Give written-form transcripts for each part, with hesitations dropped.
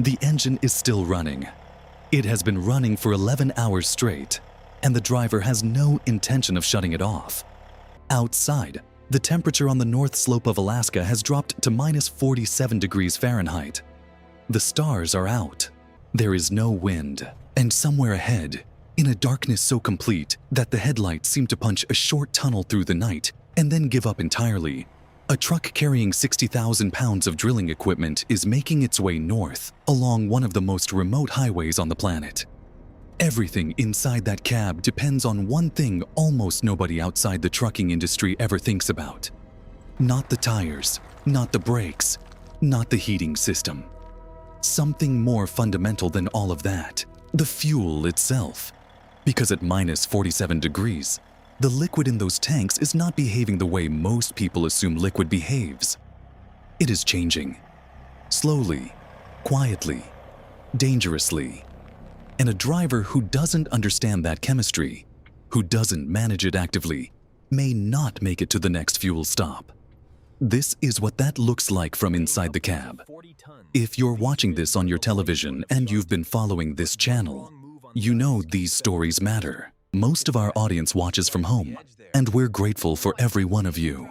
The engine is still running. It has been running for 11 hours straight, and the driver has no intention of shutting it off. Outside, the temperature on the north slope of Alaska has dropped to -47 degrees Fahrenheit. The stars are out. There is no wind, and somewhere ahead, in a darkness so complete that the headlights seem to punch a short tunnel through the night and then give up entirely, a truck carrying 60,000 pounds of drilling equipment is making its way north along one of the most remote highways on the planet. Everything inside that cab depends on one thing almost nobody outside the trucking industry ever thinks about. Not the tires, not the brakes, not the heating system. Something more fundamental than all of that, the fuel itself. Because at -47 degrees, the liquid in those tanks is not behaving the way most people assume liquid behaves. It is changing. Slowly, quietly, dangerously. And a driver who doesn't understand that chemistry, who doesn't manage it actively, may not make it to the next fuel stop. This is what that looks like from inside the cab. If you're watching this on your television and you've been following this channel, you know these stories matter. Most of our audience watches from home, and we're grateful for every one of you.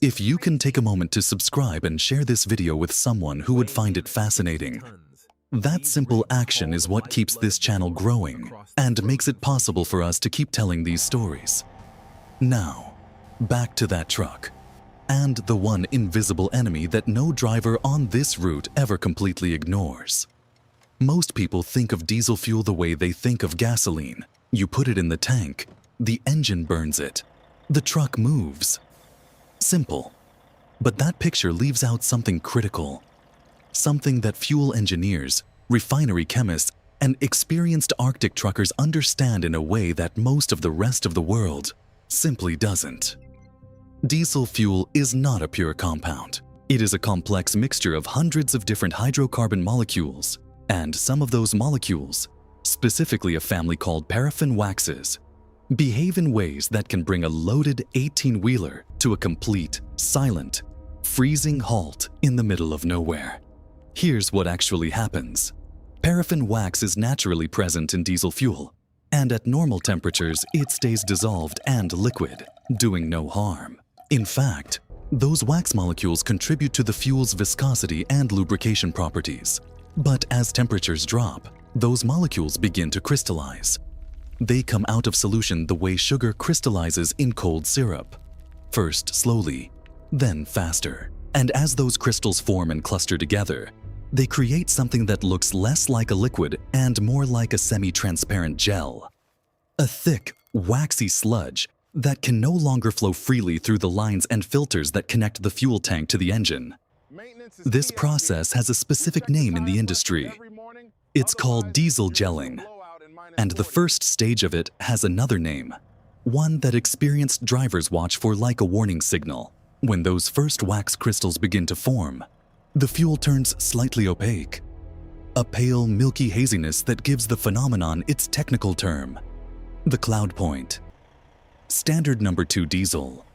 If you can take a moment to subscribe and share this video with someone who would find it fascinating, that simple action is what keeps this channel growing and makes it possible for us to keep telling these stories. Now, back to that truck, and the one invisible enemy that no driver on this route ever completely ignores. Most people think of diesel fuel the way they think of gasoline. You put it in the tank, the engine burns it, the truck moves. Simple. But that picture leaves out something critical. Something that fuel engineers, refinery chemists, and experienced Arctic truckers understand in a way that most of the rest of the world simply doesn't. Diesel fuel is not a pure compound. It is a complex mixture of hundreds of different hydrocarbon molecules, and some of those molecules, specifically a family called paraffin waxes, behave in ways that can bring a loaded 18-wheeler to a complete, silent, freezing halt in the middle of nowhere. Here's what actually happens. Paraffin wax is naturally present in diesel fuel, and at normal temperatures it stays dissolved and liquid, doing no harm. In fact, those wax molecules contribute to the fuel's viscosity and lubrication properties. But as temperatures drop, those molecules begin to crystallize. They come out of solution the way sugar crystallizes in cold syrup. First slowly, then faster. And as those crystals form and cluster together, they create something that looks less like a liquid and more like a semi-transparent gel. A thick, waxy sludge that can no longer flow freely through the lines and filters that connect the fuel tank to the engine. This process has a specific name in the industry. It's called diesel gelling, and the first stage of it has another name, one that experienced drivers watch for like a warning signal. When those first wax crystals begin to form, the fuel turns slightly opaque, a pale, milky haziness that gives the phenomenon its technical term, the cloud point. Standard number 2 diesel,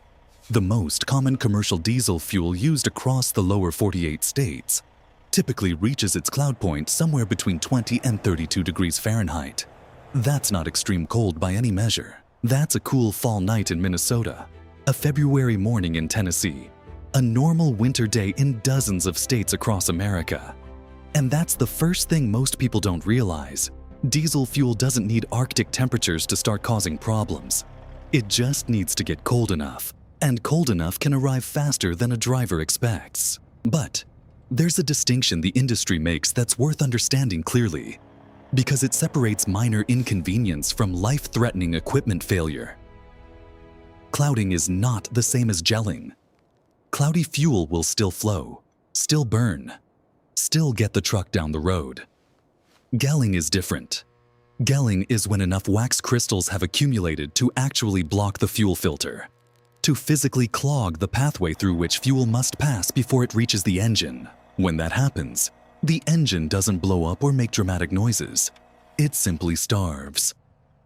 the most common commercial diesel fuel used across the lower 48 states, typically reaches its cloud point somewhere between 20 and 32 degrees Fahrenheit. That's not extreme cold by any measure. That's a cool fall night in Minnesota, a February morning in Tennessee, a normal winter day in dozens of states across America. And that's the first thing most people don't realize. Diesel fuel doesn't need Arctic temperatures to start causing problems. It just needs to get cold enough, and cold enough can arrive faster than a driver expects. But there's a distinction the industry makes that's worth understanding clearly, because it separates minor inconvenience from life-threatening equipment failure. Clouding is not the same as gelling. Cloudy fuel will still flow, still burn, still get the truck down the road. Gelling is different. Gelling is when enough wax crystals have accumulated to actually block the fuel filter, to physically clog the pathway through which fuel must pass before it reaches the engine. When that happens, the engine doesn't blow up or make dramatic noises. It simply starves.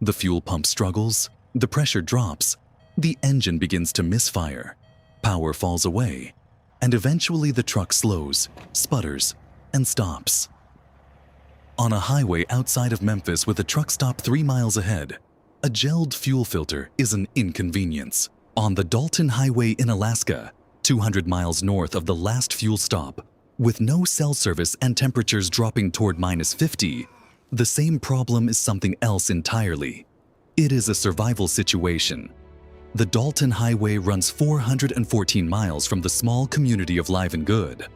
The fuel pump struggles, the pressure drops, the engine begins to misfire, power falls away, and eventually the truck slows, sputters, and stops. On a highway outside of Memphis with a truck stop 3 miles ahead, a gelled fuel filter is an inconvenience. On the Dalton Highway in Alaska, 200 miles north of the last fuel stop, with no cell service and temperatures dropping toward -50, the same problem is something else entirely. It is a survival situation. The Dalton Highway runs 414 miles from the small community of Live and Good,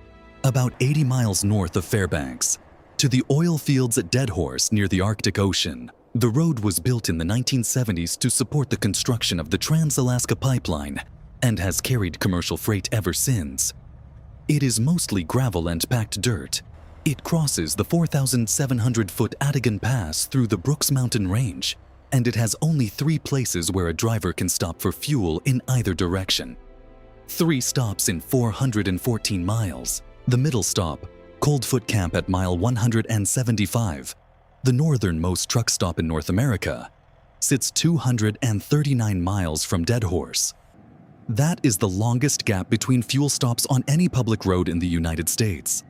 about 80 miles north of Fairbanks, to the oil fields at Dead Horse near the Arctic Ocean. The road was built in the 1970s to support the construction of the Trans-Alaska Pipeline and has carried commercial freight ever since. It is mostly gravel and packed dirt. It crosses the 4,700-foot Adigan Pass through the Brooks Mountain Range, and it has only 3 places where a driver can stop for fuel in either direction. 3 stops in 414 miles. The middle stop, Coldfoot Camp at mile 175, the northernmost truck stop in North America, sits 239 miles from Dead Horse. That is the longest gap between fuel stops on any public road in the United States.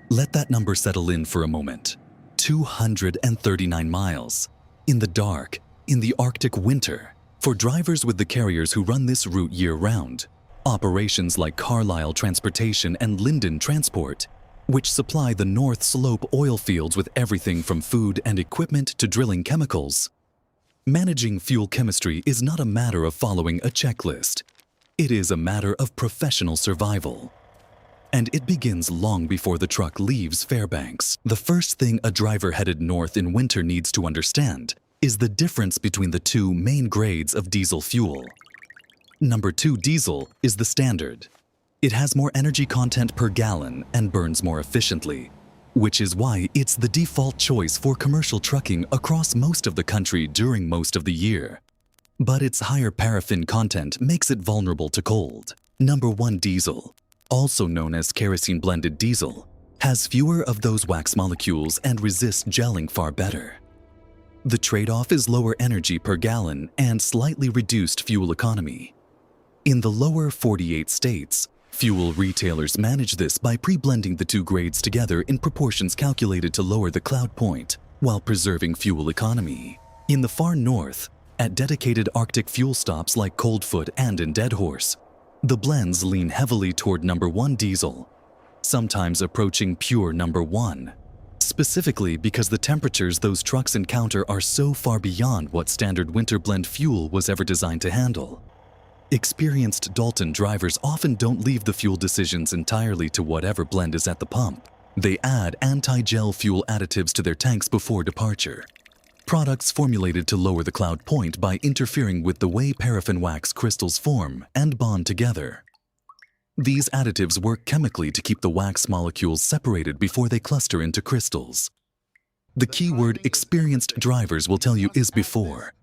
Let that number settle in for a moment. 239 miles. In the dark, in the Arctic winter, for drivers with the carriers who run this route year-round. Operations like Carlisle Transportation and Linden Transport, which supply the North Slope oil fields with everything from food and equipment to drilling chemicals. Managing fuel chemistry is not a matter of following a checklist. It is a matter of professional survival. And it begins long before the truck leaves Fairbanks. The first thing a driver headed north in winter needs to understand is the difference between the 2 main grades of diesel fuel. Number 2 diesel is the standard. It has more energy content per gallon and burns more efficiently, which is why it's the default choice for commercial trucking across most of the country during most of the year. But its higher paraffin content makes it vulnerable to cold. Number 1 diesel, also known as kerosene-blended diesel, has fewer of those wax molecules and resists gelling far better. The trade-off is lower energy per gallon and slightly reduced fuel economy. In the lower 48 states, fuel retailers manage this by pre-blending the 2 grades together in proportions calculated to lower the cloud point while preserving fuel economy. In the far north, at dedicated Arctic fuel stops like Coldfoot and in Dead Horse, the blends lean heavily toward number 1 diesel, sometimes approaching pure number 1, specifically because the temperatures those trucks encounter are so far beyond what standard winter blend fuel was ever designed to handle. Experienced Dalton drivers often don't leave the fuel decisions entirely to whatever blend is at the pump. They add anti-gel fuel additives to their tanks before departure. Products formulated to lower the cloud point by interfering with the way paraffin wax crystals form and bond together. These additives work chemically to keep the wax molecules separated before they cluster into crystals. The keyword experienced drivers will tell you is before.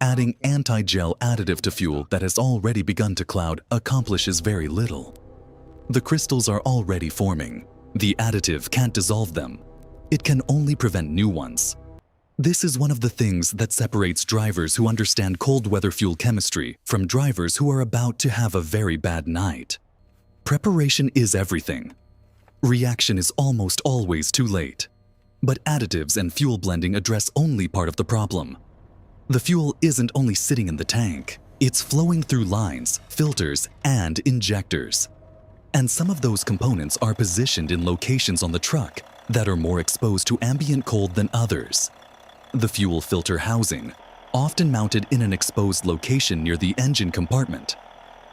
Adding anti-gel additive to fuel that has already begun to cloud accomplishes very little. The crystals are already forming. The additive can't dissolve them. It can only prevent new ones. This is one of the things that separates drivers who understand cold weather fuel chemistry from drivers who are about to have a very bad night. Preparation is everything. Reaction is almost always too late. But additives and fuel blending address only part of the problem. The fuel isn't only sitting in the tank, it's flowing through lines, filters, and injectors. And some of those components are positioned in locations on the truck that are more exposed to ambient cold than others. The fuel filter housing, often mounted in an exposed location near the engine compartment,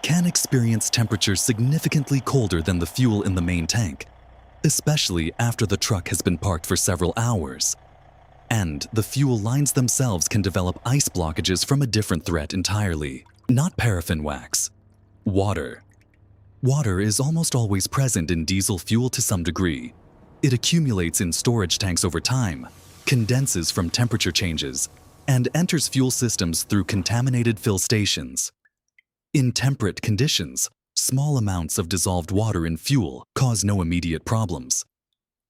can experience temperatures significantly colder than the fuel in the main tank, especially after the truck has been parked for several hours. And the fuel lines themselves can develop ice blockages from a different threat entirely. Not paraffin wax. Water. Water is almost always present in diesel fuel to some degree. It accumulates in storage tanks over time, condenses from temperature changes, and enters fuel systems through contaminated fill stations. In temperate conditions, small amounts of dissolved water in fuel cause no immediate problems.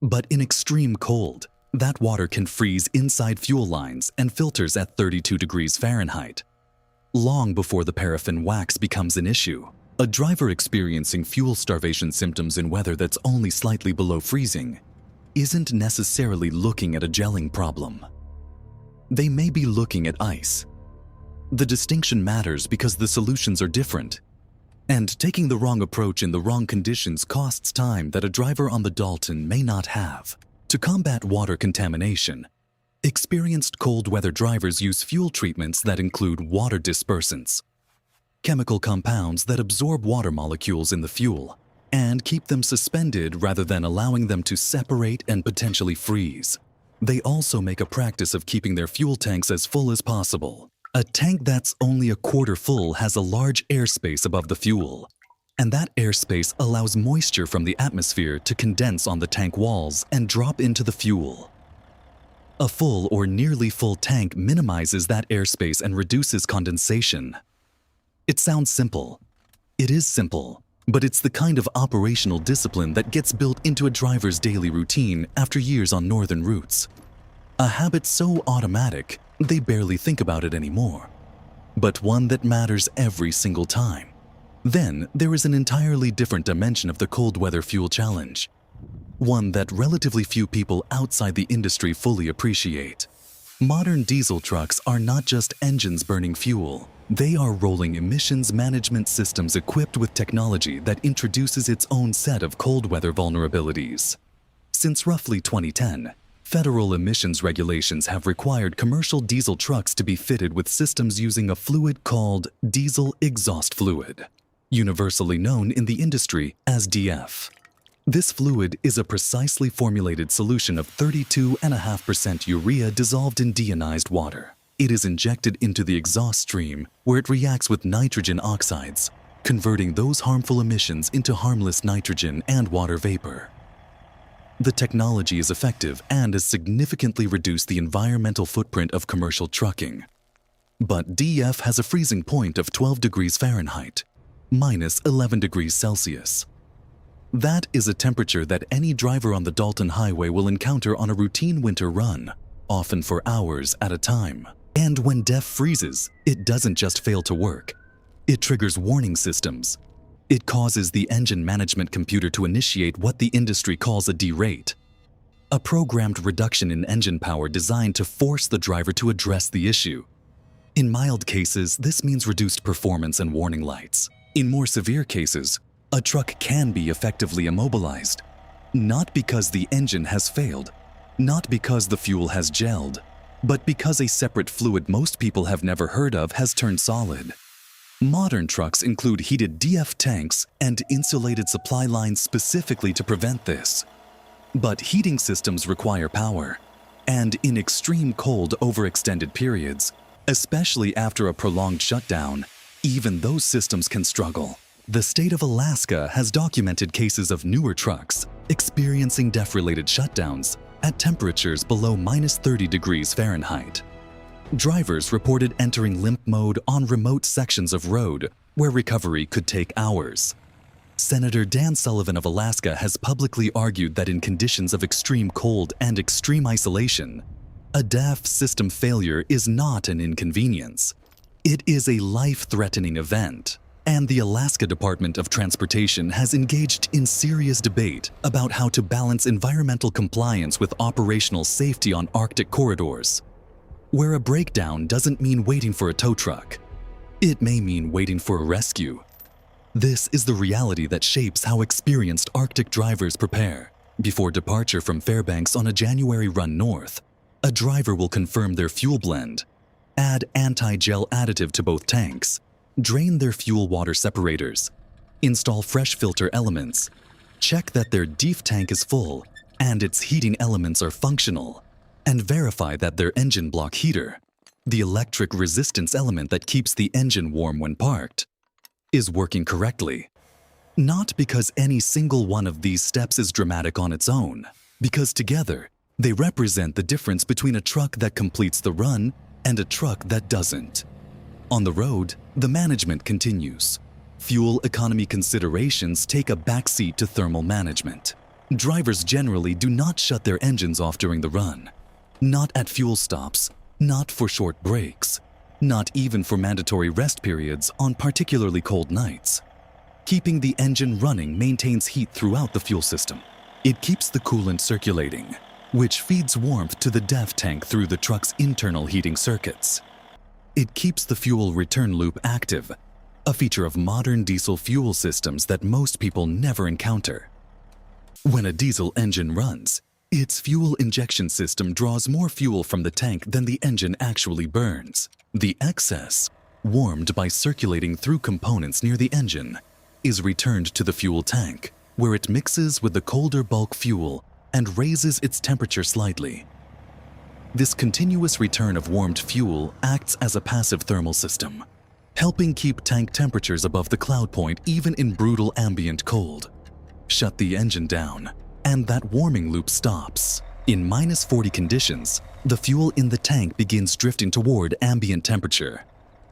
But in extreme cold, that water can freeze inside fuel lines and filters at 32 degrees Fahrenheit. Long before the paraffin wax becomes an issue, a driver experiencing fuel starvation symptoms in weather that's only slightly below freezing isn't necessarily looking at a gelling problem. They may be looking at ice. The distinction matters because the solutions are different. And taking the wrong approach in the wrong conditions costs time that a driver on the Dalton may not have. To combat water contamination, experienced cold weather drivers use fuel treatments that include water dispersants, chemical compounds that absorb water molecules in the fuel and keep them suspended rather than allowing them to separate and potentially freeze. They also make a practice of keeping their fuel tanks as full as possible. A tank that's only a quarter full has a large airspace above the fuel, and that airspace allows moisture from the atmosphere to condense on the tank walls and drop into the fuel. A full or nearly full tank minimizes that airspace and reduces condensation. It sounds simple. It is simple, but it's the kind of operational discipline that gets built into a driver's daily routine after years on northern routes. A habit so automatic, they barely think about it anymore, but one that matters every single time. Then there is an entirely different dimension of the cold weather fuel challenge, one that relatively few people outside the industry fully appreciate. Modern diesel trucks are not just engines burning fuel. They are rolling emissions management systems equipped with technology that introduces its own set of cold weather vulnerabilities. Since roughly 2010, federal emissions regulations have required commercial diesel trucks to be fitted with systems using a fluid called diesel exhaust fluid, universally known in the industry as DF. This fluid is a precisely formulated solution of 32.5% urea dissolved in deionized water. It is injected into the exhaust stream where it reacts with nitrogen oxides, converting those harmful emissions into harmless nitrogen and water vapor. The technology is effective and has significantly reduced the environmental footprint of commercial trucking. But DF has a freezing point of 12 degrees Fahrenheit, minus 11 degrees Celsius. That is a temperature that any driver on the Dalton Highway will encounter on a routine winter run, often for hours at a time. And when DF freezes, it doesn't just fail to work. It triggers warning systems. It causes the engine management computer to initiate what the industry calls a derate, a programmed reduction in engine power designed to force the driver to address the issue. In mild cases, this means reduced performance and warning lights. In more severe cases, a truck can be effectively immobilized, not because the engine has failed, not because the fuel has gelled, but because a separate fluid most people have never heard of has turned solid. Modern trucks include heated DF tanks and insulated supply lines specifically to prevent this. But heating systems require power, and in extreme cold over extended periods, especially after a prolonged shutdown, even those systems can struggle. The state of Alaska has documented cases of newer trucks experiencing DEF-related shutdowns at temperatures below minus 30 degrees Fahrenheit. Drivers reported entering limp mode on remote sections of road where recovery could take hours. Senator Dan Sullivan of Alaska has publicly argued that in conditions of extreme cold and extreme isolation, a DEF system failure is not an inconvenience. It is a life-threatening event. And the Alaska Department of Transportation has engaged in serious debate about how to balance environmental compliance with operational safety on Arctic corridors, where a breakdown doesn't mean waiting for a tow truck. It may mean waiting for a rescue. This is the reality that shapes how experienced Arctic drivers prepare. Before departure from Fairbanks on a January run north, a driver will confirm their fuel blend, add anti-gel additive to both tanks, drain their fuel water separators, install fresh filter elements, check that their DEF tank is full and its heating elements are functional, and verify that their engine block heater, the electric resistance element that keeps the engine warm when parked, is working correctly. Not because any single one of these steps is dramatic on its own, because together they represent the difference between a truck that completes the run and a truck that doesn't. On the road, the management continues. Fuel economy considerations take a backseat to thermal management. Drivers generally do not shut their engines off during the run. Not at fuel stops, not for short breaks, not even for mandatory rest periods on particularly cold nights. Keeping the engine running maintains heat throughout the fuel system. It keeps the coolant circulating, which feeds warmth to the DEF tank through the truck's internal heating circuits. It keeps the fuel return loop active, a feature of modern diesel fuel systems that most people never encounter. When a diesel engine runs, its fuel injection system draws more fuel from the tank than the engine actually burns. The excess, warmed by circulating through components near the engine, is returned to the fuel tank, where it mixes with the colder bulk fuel and raises its temperature slightly. This continuous return of warmed fuel acts as a passive thermal system, helping keep tank temperatures above the cloud point even in brutal ambient cold. Shut the engine down, and that warming loop stops. In -40 conditions, the fuel in the tank begins drifting toward ambient temperature,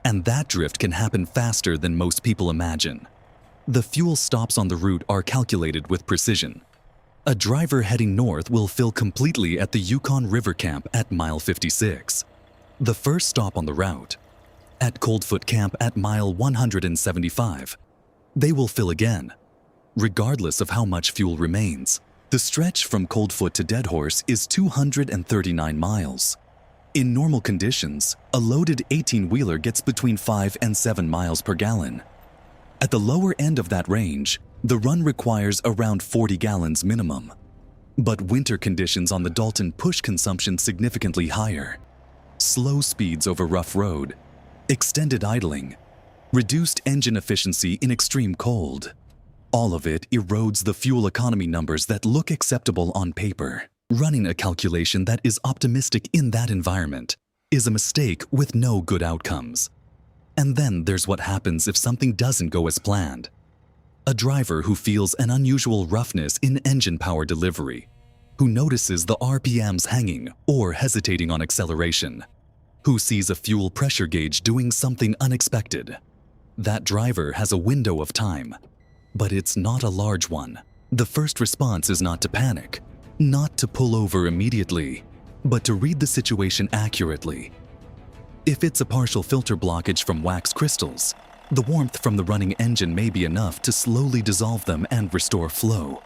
and that drift can happen faster than most people imagine. The fuel stops on the route are calculated with precision. A driver heading north will fill completely at the Yukon River Camp at mile 56, the first stop on the route. At Coldfoot Camp at mile 175, they will fill again, regardless of how much fuel remains. The stretch from Coldfoot to Deadhorse is 239 miles. In normal conditions, a loaded 18-wheeler gets between 5 and 7 miles per gallon. At the lower end of that range, the run requires around 40 gallons minimum. But winter conditions on the Dalton push consumption significantly higher. Slow speeds over rough road, extended idling, reduced engine efficiency in extreme cold. All of it erodes the fuel economy numbers that look acceptable on paper. Running a calculation that is optimistic in that environment is a mistake with no good outcomes. And then there's what happens if something doesn't go as planned. A driver who feels an unusual roughness in engine power delivery, who notices the RPMs hanging or hesitating on acceleration, who sees a fuel pressure gauge doing something unexpected. That driver has a window of time, but it's not a large one. The first response is not to panic, not to pull over immediately, but to read the situation accurately. If it's a partial filter blockage from wax crystals, the warmth from the running engine may be enough to slowly dissolve them and restore flow,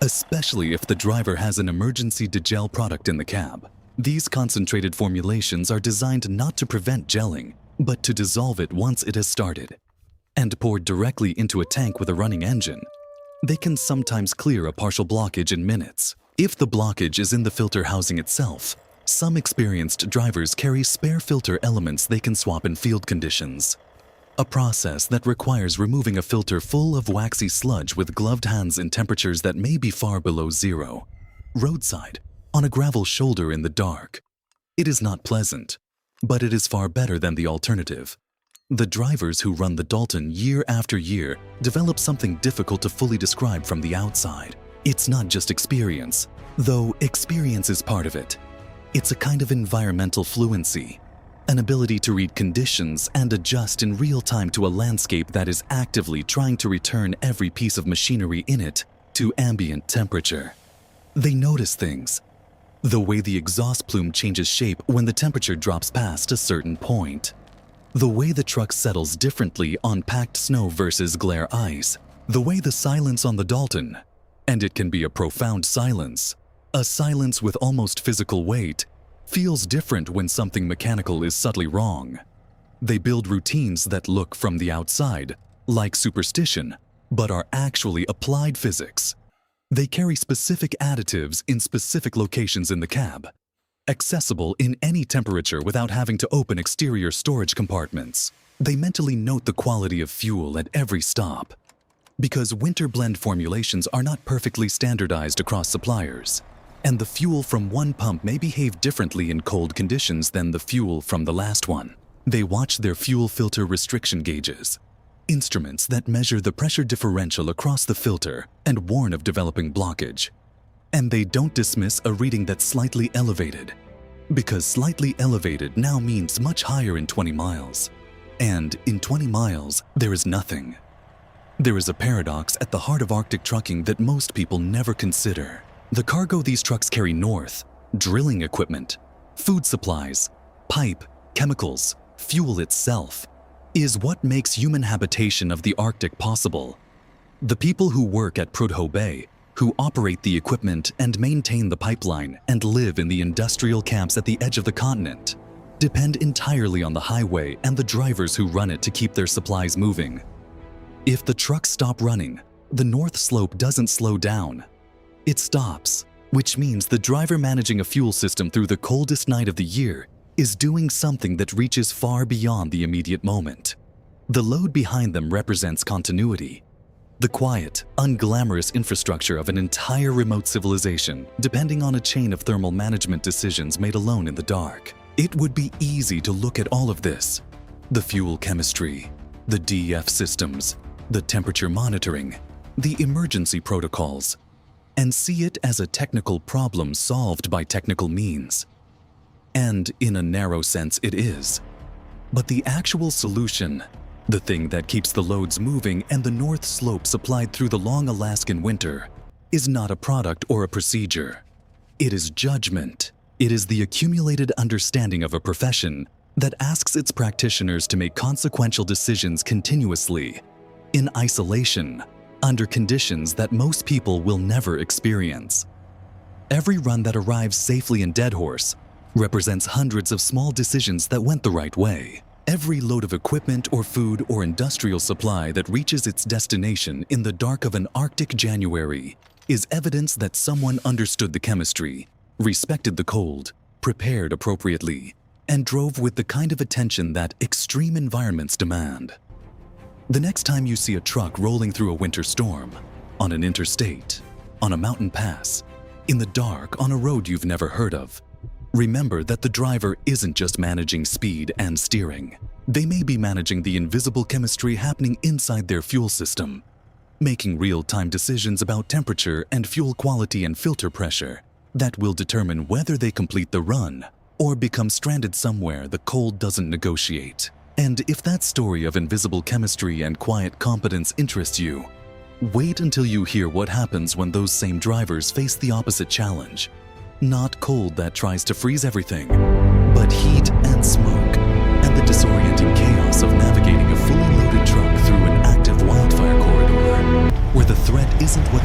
especially if the driver has an emergency degel product in the cab. These concentrated formulations are designed not to prevent gelling, but to dissolve it once it has started. And poured directly into a tank with a running engine, they can sometimes clear a partial blockage in minutes. If the blockage is in the filter housing itself, some experienced drivers carry spare filter elements they can swap in field conditions. A process that requires removing a filter full of waxy sludge with gloved hands in temperatures that may be far below zero. Roadside, on a gravel shoulder in the dark. It is not pleasant, but it is far better than the alternative. The drivers who run the Dalton year after year develop something difficult to fully describe from the outside. It's not just experience, though experience is part of it. It's a kind of environmental fluency, an ability to read conditions and adjust in real time to a landscape that is actively trying to return every piece of machinery in it to ambient temperature. They notice things. The way the exhaust plume changes shape when the temperature drops past a certain point. The way the truck settles differently on packed snow versus glare ice. The way the silence on the Dalton, and it can be a profound silence, a silence with almost physical weight, feels different when something mechanical is subtly wrong. They build routines that look from the outside like superstition, but are actually applied physics. They carry specific additives in specific locations in the cab, accessible in any temperature without having to open exterior storage compartments. They mentally note the quality of fuel at every stop, because winter blend formulations are not perfectly standardized across suppliers, and the fuel from one pump may behave differently in cold conditions than the fuel from the last one. They watch their fuel filter restriction gauges, instruments that measure the pressure differential across the filter and warn of developing blockage. And they don't dismiss a reading that's slightly elevated, because slightly elevated now means much higher in 20 miles. And in 20 miles, there is nothing. There is a paradox at the heart of Arctic trucking that most people never consider. The cargo these trucks carry north, drilling equipment, food supplies, pipe, chemicals, fuel itself, is what makes human habitation of the Arctic possible. The people who work at Prudhoe Bay, who operate the equipment and maintain the pipeline and live in the industrial camps at the edge of the continent, depend entirely on the highway and the drivers who run it to keep their supplies moving. If the trucks stop running, the North Slope doesn't slow down. It stops, which means the driver managing a fuel system through the coldest night of the year is doing something that reaches far beyond the immediate moment. The load behind them represents continuity, the quiet, unglamorous infrastructure of an entire remote civilization depending on a chain of thermal management decisions made alone in the dark. It would be easy to look at all of this, the fuel chemistry, the DF systems, the temperature monitoring, the emergency protocols, and see it as a technical problem solved by technical means. And in a narrow sense it is. But the actual solution, the thing that keeps the loads moving and the North Slope supplied through the long Alaskan winter, is not a product or a procedure. It is judgment. It is the accumulated understanding of a profession that asks its practitioners to make consequential decisions continuously, in isolation, under conditions that most people will never experience. Every run that arrives safely in Deadhorse represents hundreds of small decisions that went the right way. Every load of equipment or food or industrial supply that reaches its destination in the dark of an Arctic January is evidence that someone understood the chemistry, respected the cold, prepared appropriately, and drove with the kind of attention that extreme environments demand. The next time you see a truck rolling through a winter storm, on an interstate, on a mountain pass, in the dark on a road you've never heard of, remember that the driver isn't just managing speed and steering. They may be managing the invisible chemistry happening inside their fuel system, making real-time decisions about temperature and fuel quality and filter pressure that will determine whether they complete the run or become stranded somewhere the cold doesn't negotiate. And if that story of invisible chemistry and quiet competence interests you, wait until you hear what happens when those same drivers face the opposite challenge. Not cold that tries to freeze everything, but heat and smoke, and the disorienting chaos of navigating a fully loaded truck through an active wildfire corridor, where the threat isn't what